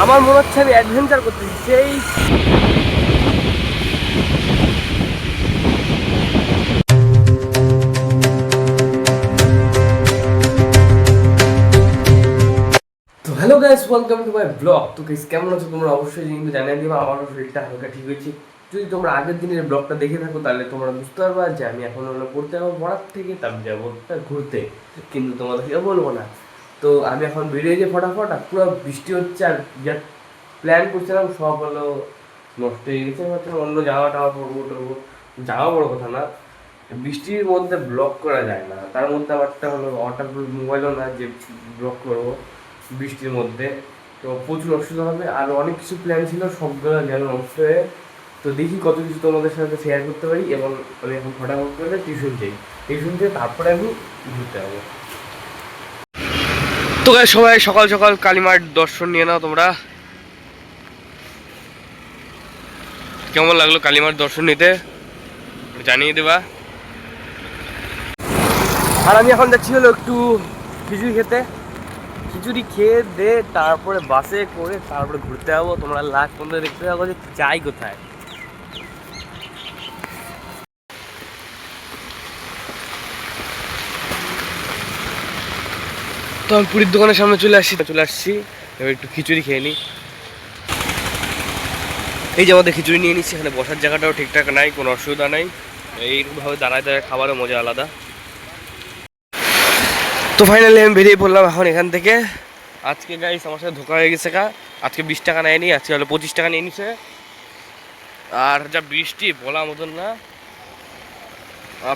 আমার মনে হচ্ছে আমি অ্যাডভেঞ্চার করতেছি সেই। তো hello guys, welcome to my blog. তো গাইস কেমন আছো তোমরা? অবশ্যই কিন্তু জানিয়ে দিবা। আমারও শরীরটা হালকা ঠিক হয়েছে। যদি তোমরা আগের দিনের ব্লগটা দেখে থাকো তাহলে তোমরা বুঝতে পারবা যে আমি এখন হলো পড়তে যাবো পড়ার থেকে, তারপর যাবো ঘুরতে, কিন্তু তোমাদেরকে বলবো না। তো আমি এখন বেরিয়ে যাই ফটাফট, আর পুরো বৃষ্টি হচ্ছে, আর যা প্ল্যান করছিলাম সব হলো নষ্ট হয়ে গেছে। হয়তো অন্য জামা টামা পরবো টরবো, যাওয়া বড় কথা না, বৃষ্টির মধ্যে ব্লগ করা যায় না। তার মধ্যে আমারটা হলো ওয়াটারপ্রুফ মোবাইলও না যে ব্লগ করবো বৃষ্টির মধ্যে। তো প্রচুর অসুবিধা হবে, আর অনেক কিছু প্ল্যান ছিল, সবগুলো যেন নষ্ট হয়ে। তো দেখি কত কিছু তোমাদের সাথে শেয়ার করতে পারি। এবং আমি এখন ফটাফট করে টিউশন যাই, টিউশন থেকে তারপরে আমি ঘুরতে যাবো। তো সবাই সকাল সকাল কালীমার দর্শন নিয়ে নাও তোমরা। কেমন লাগলো কালীমার দর্শন নিতে জানিয়ে দেবা। আর আমি এখন যাচ্ছি হলো একটু খিচুড়ি খেতে। খিচুড়ি খেয়ে দে তারপরে বাসে করে তারপরে ঘুরতে যাবো। তোমরা লাখ পর্যন্ত দেখতে যাবো যে যাই কোথায়। তো আমি পুরীর দোকানের সামনে চলে আসছি। এবার একটু খিচুড়ি খেয়ে নিই। এই যে আমাদের খিচুড়ি নিয়ে নিচ্ছি। এখানে বসার জায়গাটাও ঠিকঠাক নাই, কোনো অসুবিধা নাই। এইরকমভাবে দাঁড়ায় দাঁড়ায় খাবারের মজা আলাদা। তো ফাইনালি আমি বেরিয়ে পড়লাম এখন এখান থেকে। আজকে গাইস আমার সাথে ধোকা হয়ে গেছে। আজকে 20 টাকা নেয়নি, আজকে হলো 25 টাকা নিয়ে নিছে। আর যা বৃষ্টি বলা মতন না,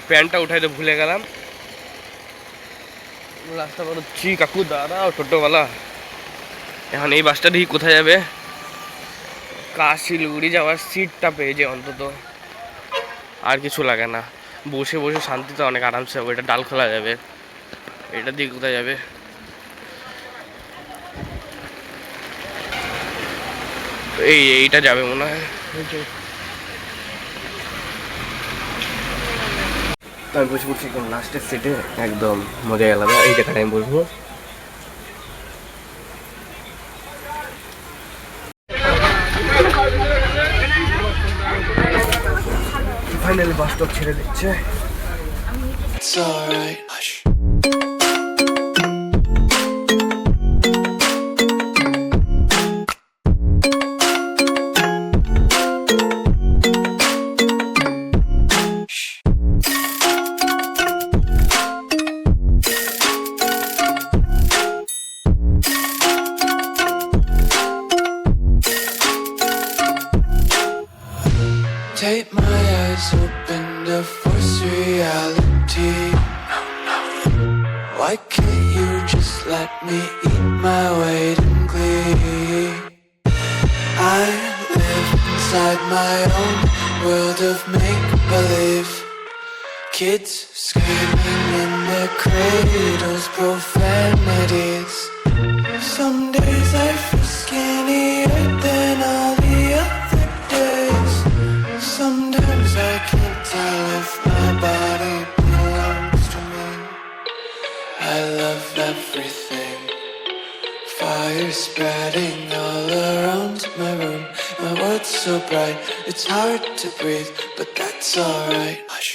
প্যান্টটা উঠাইতে ভুলে গেলাম। রাস্তা বেরোচ্ছি, কাকু দাঁড়াও টোটোওয়ালা। এখন এই বাসটা দেখি কোথায় যাবে। শিলিগুড়ি যাওয়ার সিটটা পেয়ে যে অন্তত আর কিছু লাগে না, বসে বসে শান্তিতে অনেক আরামসে হবে। এটা ডালখোলা যাবে, এটা দিয়ে কোথায় যাবে? এইটা যাবে মনে হয়। তো আমি বসে পড়ছি একদম লাস্টের সিটে, একদম মজাই আলাদা। এই জায়গাটা আমি বসবো। ফাইনালি বাস স্টপ ছেড়ে দিচ্ছে। Take my eyes open to force reality. Why can't you just let me eat my weight in glee? I live inside my own world of make-believe. Kids screaming in their cradles, profanities. Some days I feel skinnier than all the other days. Sometimes I can't tell if my body belongs to me. I love everything. Fire spreading all around my room. My world's so bright, it's hard to breathe, but that's alright. Hush.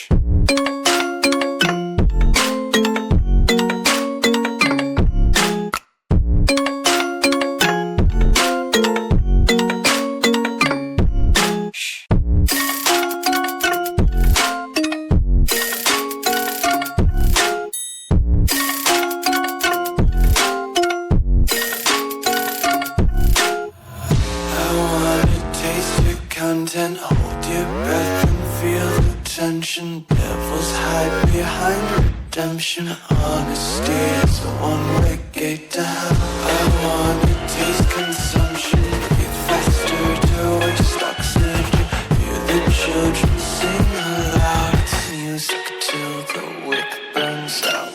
Content, hold your breath and feel the tension. Devils hide behind redemption. Honesty is a one-way gate to hell. I wanna taste consumption, breathe faster to waste oxygen. Hear the children sing aloud. It's music till the wick burns out.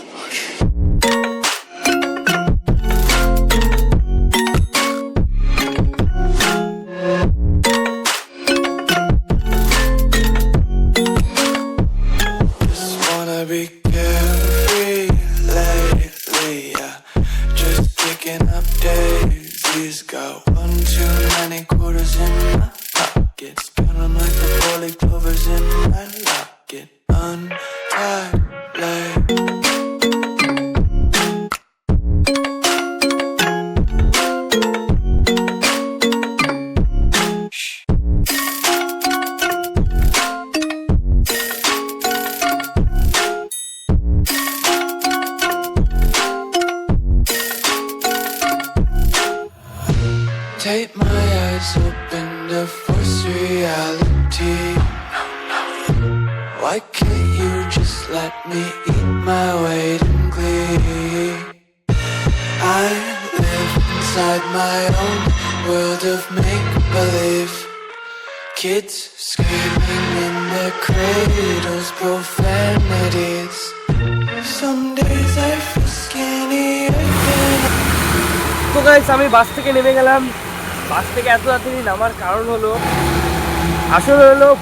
Be carefree lately, yeah. Just picking up days she's got one too many quarters in my pockets. Count 'em like the 4-leaf clovers in my locket. Untied like take my eyes open to force reality. Why can't you just let me eat my weight in glee? I live inside my own world of make-believe. Kids screaming in their cradles, profanities. Some days I feel skinnier than তো guys আমি বাস থেকে নেমে গেলাম। বাস থেকে এত তাড়াতাড়ি নামার কারণ হলো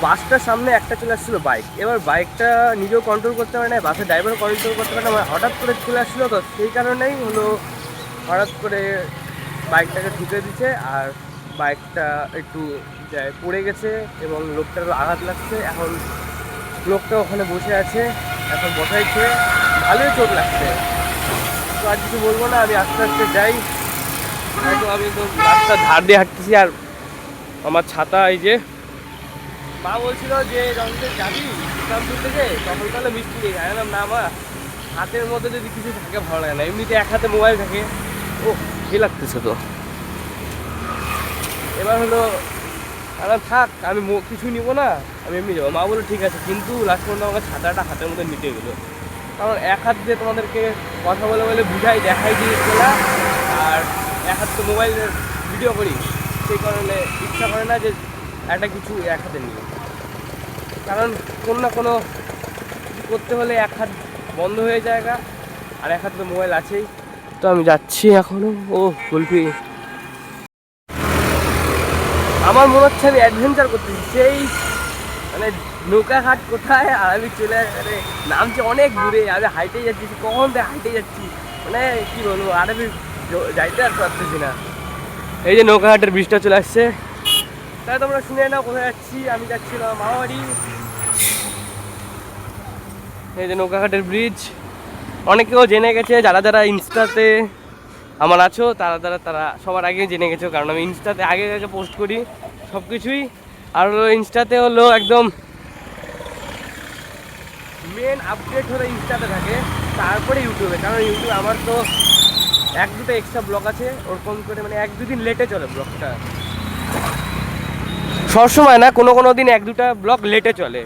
বাসটার সামনে একটা চলে আসছিলো বাইক। এবার বাইকটা নিজেও কন্ট্রোল করতে পারে না, বাসের ড্রাইভারও কন্ট্রোল করতে পারে না, আমার হঠাৎ করে চলে আসছিলো। তো সেই কারণেই হঠাৎ করে বাইকটাকে ঢুকে দিচ্ছে আর বাইকটা একটু পড়ে গেছে এবং লোকটারও আঘাত লাগছে। এখন লোকটা ওখানে বসে আছে, এখন বসাইছে, ভালোই চোট লাগছে। তো আর কিছু বলবো না, আমি আস্তে আস্তে যাই। হয়তো আমি তো রাস্তার ধার দিয়ে হাঁটতেছি আর আমার ছাতা এই যে মা বলছিল যে যখন যাবি ইসলামপুর থেকে তখন তাহলে মিষ্টি নিয়ে গেলাম না। আমার হাতের মধ্যে যদি কিছু থাকে ভালো লাগে না, এমনিতে এক হাতে মোবাইল থাকে। ও কি লাগতেছে তো। এবার থাক আমি কিছু নিব না, আমি এমনি যাবো। মা বললো ঠিক আছে, কিন্তু লাস্ট পর্যন্ত আমাকে ছাতাটা হাতের মধ্যে নিতে গেলো। কারণ এক হাত দিয়ে তোমাদেরকে কথা বলে বুঝাই দেখাই দিয়ে চলা, আর এক হাত তো মোবাইলের ভিডিও করি, সেই কারণে ইচ্ছা করে না যে একটা কিছু এক হাতে নিই। কারণ কোনো না কোনো করতে হলে এক হাত বন্ধ হয়ে জায়গা, আর এক হাত তো মোবাইল আছেই। তো আমি যাচ্ছি এখনও। ও কুলফি, আমার মনে হচ্ছে আমি অ্যাডভেঞ্চার করতেছি। সেই মানে নৌকাঘাট কোথায় আর আমি চলে নামছি অনেক দূরে, আমি হাইটেই যাচ্ছি, কখন থেকে হাইটেই যাচ্ছি, মানে কী বলবো, আর আমি যাইতে আর পারতেছি না। এই যে নৌকাঘাটের ব্রিজটা চলে আসছে, তাই তোমরা শুনে নাও কোথায় যাচ্ছি। আমি যাচ্ছিলাম মামাবাড়ি। এই যে নৌকাঘাটের ব্রিজ, অনেকেও জেনে গেছে, যারা যারা ইনস্টাতে আমার আছো তারা সবার আগে জেনে গেছো, কারণ আমি ইনস্টাতে আগে পোস্ট করি সব কিছুই। আর ইনস্টাতে একদম মেন আপডেট ইনস্টাতে থাকে, তারপরে ইউটিউবে। কারণ ইউটিউবে আমার তো 1-2টা এক্সট্রা ব্লগ আছে, ওরকম করে মানে 1-2 দিন লেটে চলে ব্লগটা। সবসময় না, কোনো দিন 1-2টা ব্লগ লেটে চলে।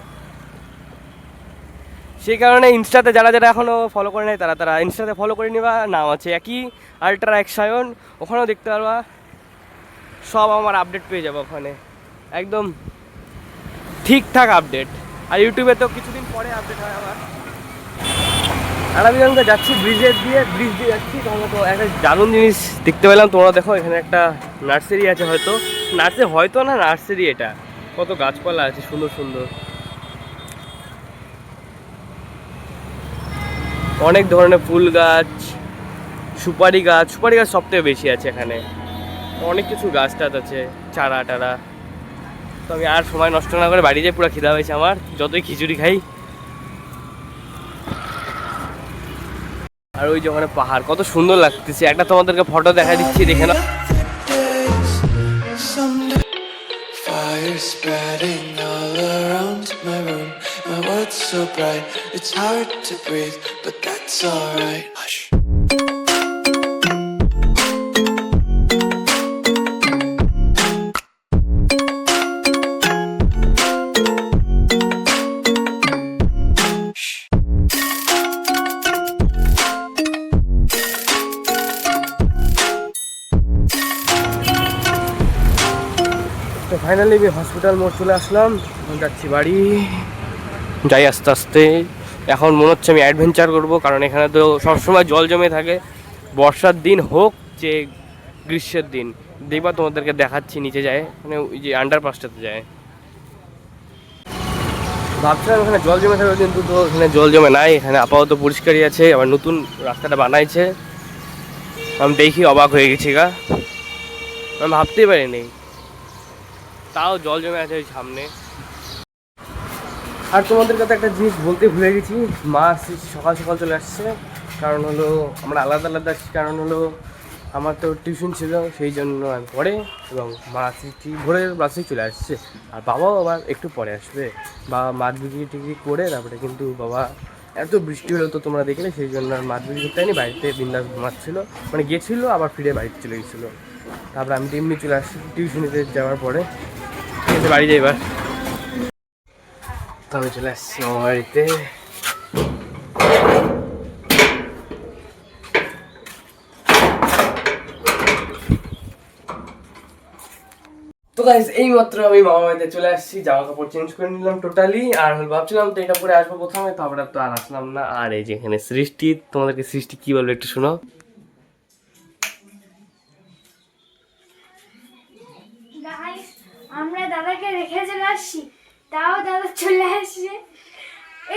সেই কারণে ইনস্টাতে যারা এখনও ফলো করে নেয় তারা ইনস্টাতে ফলো করে নিবা। নাম আছে একই, আল্ট্রা এক্সায়ন, ওখানেও দেখতে পারবা। সব আমার আপডেট পেয়ে যাবো ওখানে, একদম ঠিকঠাক আপডেট। আর ইউটিউবে তো কিছুদিন পরে আপডেট হয় আবার। আর আমি যখন যাচ্ছি ব্রিজ দিয়ে যাচ্ছি, তখন তো একটা দারুণ জিনিস দেখতে পেলাম। তোমরা দেখো, এখানে একটা নার্সারি আছে, হয়তো না নার্সারি, এটা কত গাছপালা আছে সুন্দর সুন্দর, অনেক ধরনের ফুল গাছ, সুপারি গাছ সবথেকে বেশি আছে এখানে। অনেক কিছু গাছ টাছ আছে, চারা টারা। তো আমি আর সময় নষ্ট না করে বাড়ি যাই, পুরো খিদা হয়েছে আমার, যতই খিচুড়ি খাই। আর ওই যে ওখানে পাহাড়, কত সুন্দর লাগতেছে। একটা তোমাদেরকে ফটো দেখা দিচ্ছি, দেখে না। fire spreading all around my room. My world's so bright, it's hard to breathe, but that's alright. Hush. তো ফাইনালি আমি হসপিটাল মোড় চলে আসলাম, যাচ্ছি বাড়ি। যাই আস্তে আস্তে। এখন মনে হচ্ছে আমি অ্যাডভেঞ্চার করব, কারণ এখানে তো সবসময় জল জমে থাকে, বর্ষার দিন হোক যে গ্রীষ্মের দিন। দেখবা তোমাদেরকে দেখাচ্ছি, নিচে যায় মানে ওই যে আন্ডারপাসটাতে যায়। ভাবছিলাম এখানে জল জমে থাকবে, কিন্তু তো এখানে জল জমে নাই, এখানে আপাতত পরিষ্কারই আছে। আবার নতুন রাস্তাটা বানাইছে, আমি দেখি অবাক হয়ে গেছি গা। আমি ভাবতেই পারিনি। তাও জল জমে আছে ওই সামনে। আর তোমাদের কাছে একটা জিনিস বলতে ভুলে গেছি, মা আসছে সকাল সকাল চলে আসছে। কারণ হলো আমরা আলাদা আলাদা আসছি, কারণ হলো আমার তো টিউশন ছিল সেই জন্য আমি পরে, এবং মা আসছি ভোরের বাসেই চলে আসছে। আর বাবাও আবার একটু পরে আসবে, বা মাছ বিক্রি টিক্রি করে তারপরে, কিন্তু বাবা এত বৃষ্টি হলো তো তোমরা দেখলে, সেই জন্য আর মাছ বিক্রি করতে হয়নি, বাড়িতে বিন্দাস ঘুমাচ্ছিলো, মানে গেছিলো আবার ফিরে বাড়িতে চলে গেছিলো। তারপরে আমি তো এমনি চলে আসছি টিউশনিতে যাওয়ার পরে। ঠিক আছে, বাড়ি যাই এবার। তো আমি চলে আসছি আমার বাড়িতে। তো গাইস এইমাত্র আমি মামা বাড়িতে চলে আসছি, জামা কাপড় চেঞ্জ করে নিলাম টোটালি। আর ভাবছিলাম তো এটা পরে আসবো প্রথমে, তারপরে তো আর আসলাম না। আর এই যে এখানে সৃষ্টি, তোমাদেরকে সৃষ্টি কি বলবো একটু শোনো। গাইস আমরা দাদাকে রেখে চলে আসছি, তাও দাদা চলে আসছে।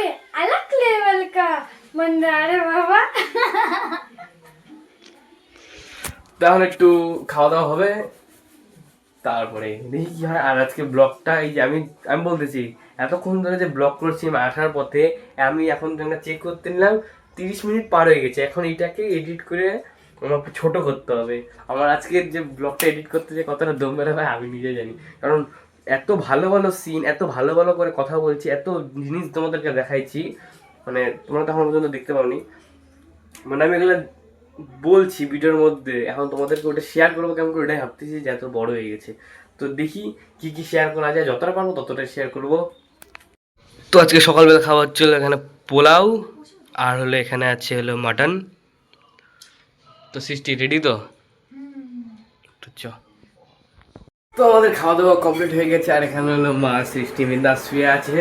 এ अलग लेवल का बंदा रे बाबा। তাহলে একটু খাওয়া দাওয়া হবে, তারপরে দেখি কি হয়। আর আজকে ব্লগটা এই যে আমি আমি বলতেছি এতক্ষণ ধরে যে ব্লগ করছি আমি আসার পথে, আমি এখন চেক করতে নিলাম 30 মিনিট পার হয়ে গেছে। এখন এটাকে এডিট করে আমাকে ছোট করতে হবে। আমার আজকের যে ব্লগটা এডিট করতে যে কতটা দম বেরোবে আমি নিজে জানি, কারণ এত ভালো ভালো সিন, এত ভালো ভালো করে কথা বলছি, এত জিনিস তোমাদেরকে দেখাইছি, মানে তোমরা তো এখন পর্যন্ত দেখতে পাওনি। মানে আমি এগুলো বলছি ভিডিওর মধ্যে, এখন তোমাদেরকে ওটা শেয়ার করবো কেমন করে ওটাই ভাবতেছি, যে এত বড় হয়ে গেছে। তো দেখি কি কি শেয়ার করা যায়, যতটা পারবো ততটাই শেয়ার করব। তো আজকে সকালবেলা খাওয়া হচ্ছিল এখানে পোলাও, আর হলো এখানে আছে হলো মাটন। তো সৃষ্টি রেডি তো? তো আমাদের খাওয়া দাওয়া কমপ্লিট হয়ে গেছে। আর এখানে হলো মা সৃষ্টি বিন্দাস শুয়ে আছে।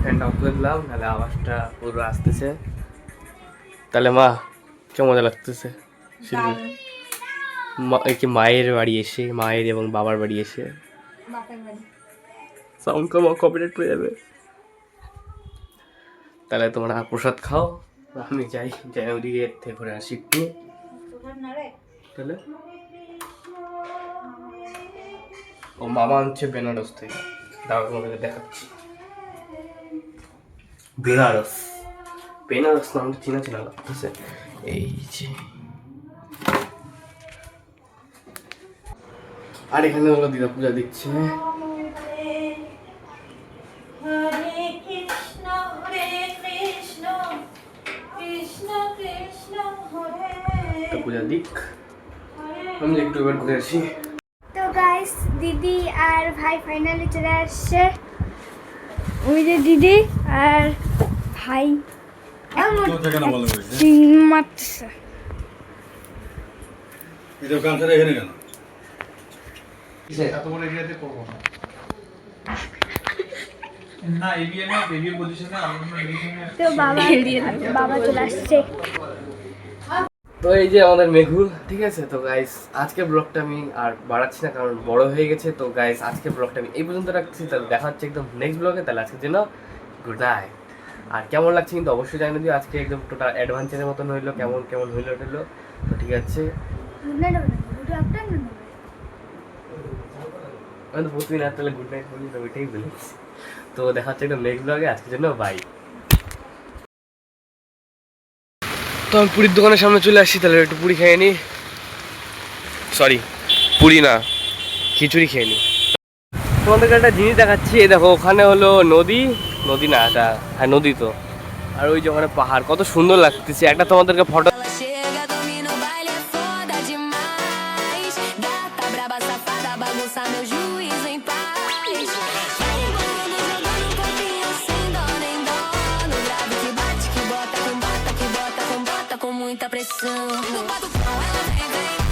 ফ্যানটা অফ করে দিলাম, নাহলে আওয়াজটা পুরো আসতেছে। তাহলে মা কেমন মজা লাগতেছে কি মায়ের বাড়ি এসে, মায়ের এবং বাবার বাড়ি এসে? সাউন্ড কপিরাইট হয়ে যাবে। তাহলে তোমরা প্রসাদ খাও, আমি যাই ওদিকে থেকে ঘুরে আসি একটু। তাহলে ও মামা আনছে বেনারস থেকে, দাও তোমাদের দেখাচ্ছি। বেনারস নামটা চেনা চেনা লাগতেছে। এই যে, আর এখানে হলো দিদা পূজা দিচ্ছে। পূজা দিক, আমি একটু এবার ঘুরে আসি। তো গাইস দিদি আর ভাই ফাইনালি চলে আসছে। ওই যে দিদি আর ভাই মারছে। তো বাবা চলে আসছে। তো এই যে আমাদের মেঘুল, ঠিক আছে। তো গাইস আজকে ব্লগটা আমি আর বাড়াচ্ছি না, কারণ বড় হয়ে গেছে। তো গাইস আজকে ব্লগটা আমি এই পর্যন্ত রাখছি, তাহলে দেখা হচ্ছে একদম নেক্সট ব্লগে। তাহলে আজকের জন্য গুড নাইট। আর কেমন লাগছে কিন্তু অবশ্যই জানিয়ে দিও। আজকে একদম টোটাল অ্যাডভেঞ্চারের মতন হইলো, কেমন হইলো টেলো। তো ঠিক আছে, আমি তো প্রতিদিন আর তাহলে গুড নাইট বলি, তো ওইটাই বলেছি। তো দেখা হচ্ছে একদম নেক্সট ব্লগে, আজকের জন্য বাই। তো আমি পুরীর দোকানের সামনে চলে আসছি, তাহলে একটু পুরি খেয়ে নিই। সরি, পুরি না, খিচুড়ি খেয়ে নিই। তোমাদেরকে একটা জিনিস দেখাচ্ছি, দেখো ওখানে হলো নদী না, এটা হ্যাঁ নদী তো। আর ওই যে ওখানে পাহাড়, কত সুন্দর লাগতেছে। একটা তোমাদেরকে photo Chega, domina o baile, é foda demais. Gata braba, safada, bagunça meu juízo em paz. Vai rebolando, jogando um corpinho sem dó nem dó. No grave que bate, que bota, com bota, com muita pressão. No batucão ela vem, vem.